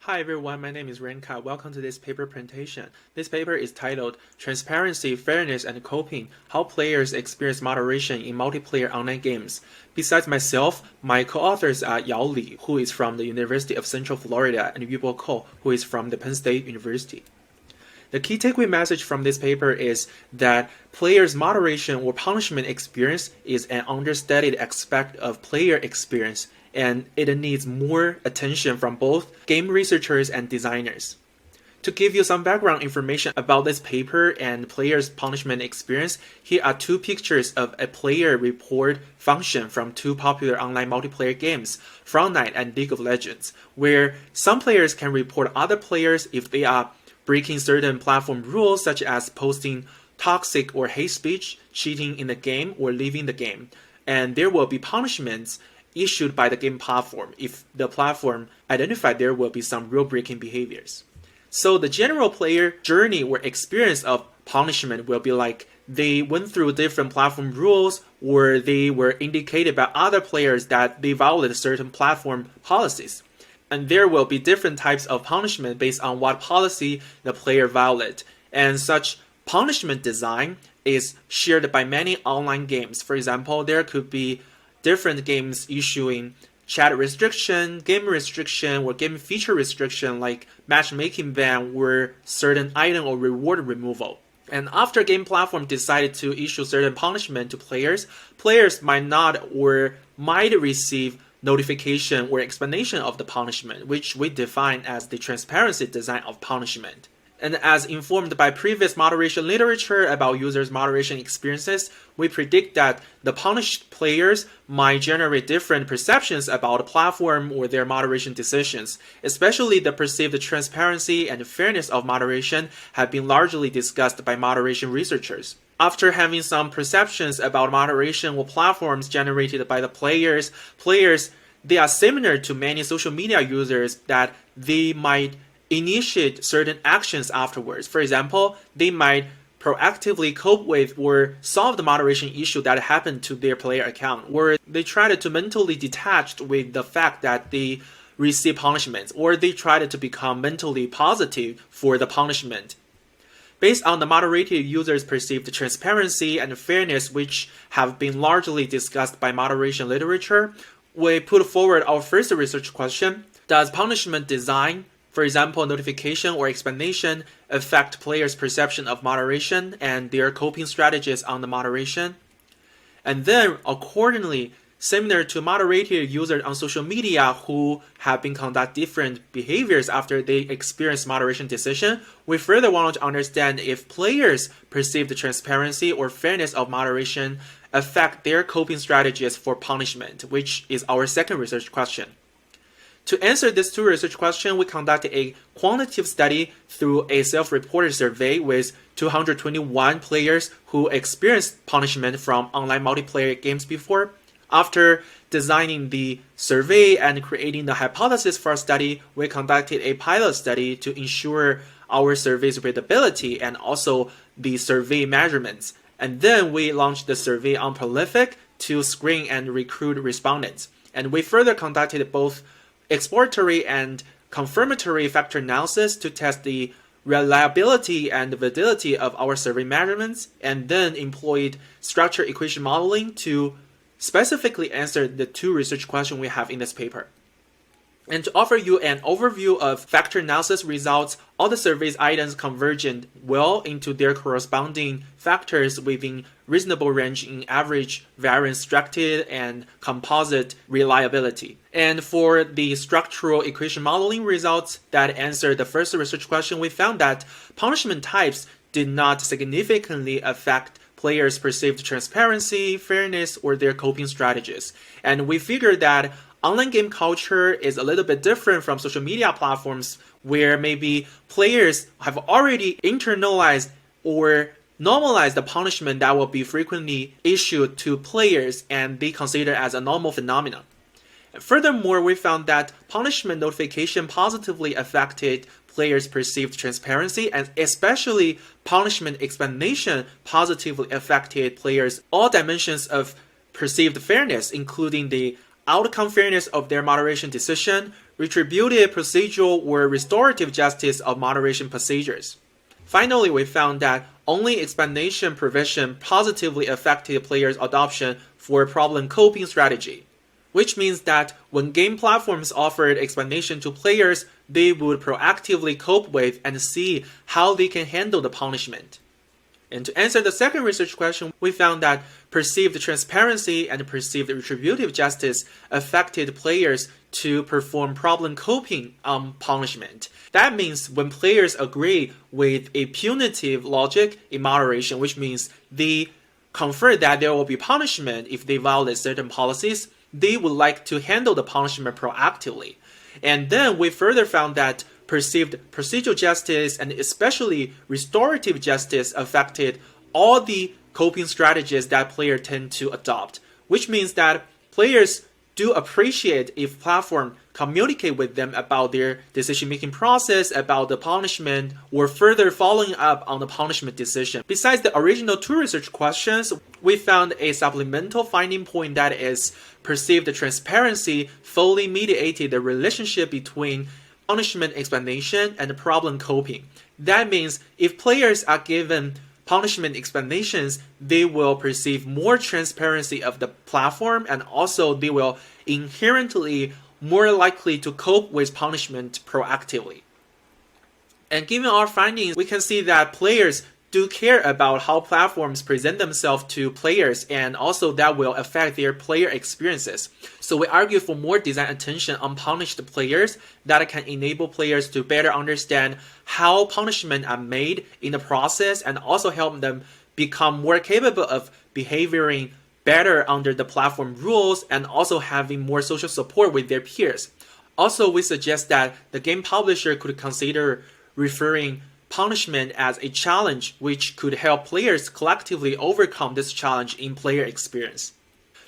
Hi everyone, my name is Renkai. Welcome to this paper presentation. This paper is titled Transparency, Fairness, and Coping: How Players Experience Moderation in Multiplayer Online Games. Besides myself, my co-authors are Yao Li, who is from the University of Central Florida, and Yubo Kou, who is from the Penn State University. The key takeaway message from this paper is that players' moderation or punishment experience is an understudied aspect of player experience, and it needs more attention from both game researchers and designers. To give you some background information about this paper and players' punishment experience, here are two pictures of a player report function from two popular online multiplayer games, Fortnite and League of Legends, where some players can report other players if they are breaking certain platform rules such as posting toxic or hate speech, cheating in the game, or leaving the game. And there will be punishments issued by the game platform if the platform identified there will be some rule-breaking behaviors. So the general player journey or experience of punishment will be like they went through different platform rules, or they were indicated by other players that they violated certain platform policies. And there will be different types of punishment based on what policy the player violated. And such punishment design is shared by many online games. For example, there could be different games issuing chat restriction, game restriction, or game feature restriction like matchmaking ban or certain item or reward removal. And after game platform decided to issue certain punishment to players, players might not or might receive notification or explanation of the punishment, which we define as the transparency design of punishment. And as informed by previous moderation literature about users' moderation experiences, we predict that the punished players might generate different perceptions about the platform or their moderation decisions. Especially the perceived transparency and fairness of moderation have been largely discussed by moderation researchers. After having some perceptions about moderation or platforms generated by the players, they are similar to many social media users that they might initiate certain actions afterwards. For example, they might proactively cope with or solve the moderation issue that happened to their player account, or they tried to mentally detach with the fact that they receive punishments, or they tried to become mentally positive for the punishment. Based on the moderated users' perceived transparency and fairness, which have been largely discussed by moderation literature, we put forward our first research question: does punishment design, for example, notification or explanation, affect players' perception of moderation and their coping strategies on the moderation? And then, accordingly, similar to moderated users on social media who have been conduct different behaviors after they experience moderation decision, we further want to understand if players' perceived transparency or fairness of moderation affect their coping strategies for punishment, which is our second research question. To answer these two research questions, we conducted a quantitative study through a self-reported survey with 221 players who experienced punishment from online multiplayer games before. After designing the survey and creating the hypothesis for our study, we conducted a pilot study to ensure our survey's readability and also the survey measurements. And then we launched the survey on Prolific to screen and recruit respondents. And we further conducted both exploratory and confirmatory factor analysis to test the reliability and validity of our survey measurements, and then employed structure equation modeling to specifically answer the two research questions we have in this paper. And to offer you an overview of factor analysis results, all the survey's items converged well into their corresponding factors within reasonable range in average variance structured and composite reliability. And for the structural equation modeling results that answered the first research question, we found that punishment types did not significantly affect players' perceived transparency, fairness, or their coping strategies. And we figured that online game culture is a little bit different from social media platforms where maybe players have already internalized or normalized the punishment that will be frequently issued to players and they consider as a normal phenomenon. Furthermore, we found that punishment notification positively affected players' perceived transparency, and especially punishment explanation positively affected players' all dimensions of perceived fairness, including the outcome fairness of their moderation decision, retributive procedural or restorative justice of moderation procedures. Finally, we found that only explanation provision positively affected players' adoption for problem coping strategy, which means that when game platforms offered explanation to players, they would proactively cope with and see how they can handle the punishment. And to answer the second research question, we found that perceived transparency and perceived retributive justice affected players to perform problem coping on punishment. That means when players agree with a punitive logic in moderation, which means they confer that there will be punishment if they violate certain policies, they would like to handle the punishment proactively. And then we further found that perceived procedural justice and especially restorative justice affected all the coping strategies that players tend to adopt, which means that players do appreciate if platform communicate with them about their decision-making process, about the punishment, or further following up on the punishment decision. Besides the original two research questions, we found a supplemental finding point that is perceived transparency fully mediated the relationship between punishment explanation and problem coping. That means if players are given punishment explanations, they will perceive more transparency of the platform, and also they will inherently more likely to cope with punishment proactively. And given our findings, we can see that players do care about how platforms present themselves to players, and also that will affect their player experiences. So we argue for more design attention on punished players that can enable players to better understand how punishment are made in the process, and also help them become more capable of behaving better under the platform rules, and also having more social support with their peers. Also, we suggest that the game publisher could consider referring punishment as a challenge, which could help players collectively overcome this challenge in player experience.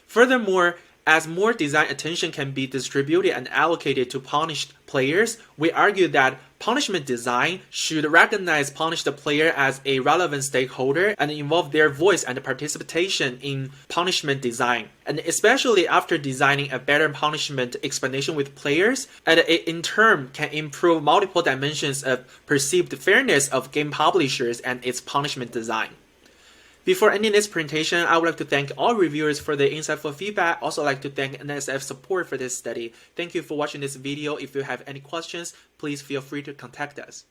Furthermore, as more design attention can be distributed and allocated to punished players, we argue that punishment design should recognize punished player as a relevant stakeholder and involve their voice and participation in punishment design. And especially after designing a better punishment explanation with players, and it in turn can improve multiple dimensions of perceived fairness of game publishers and its punishment design. Before ending this presentation, I would like to thank all reviewers for their insightful feedback. Also like to thank NSF support for this study. Thank you for watching this video. If you have any questions, please feel free to contact us.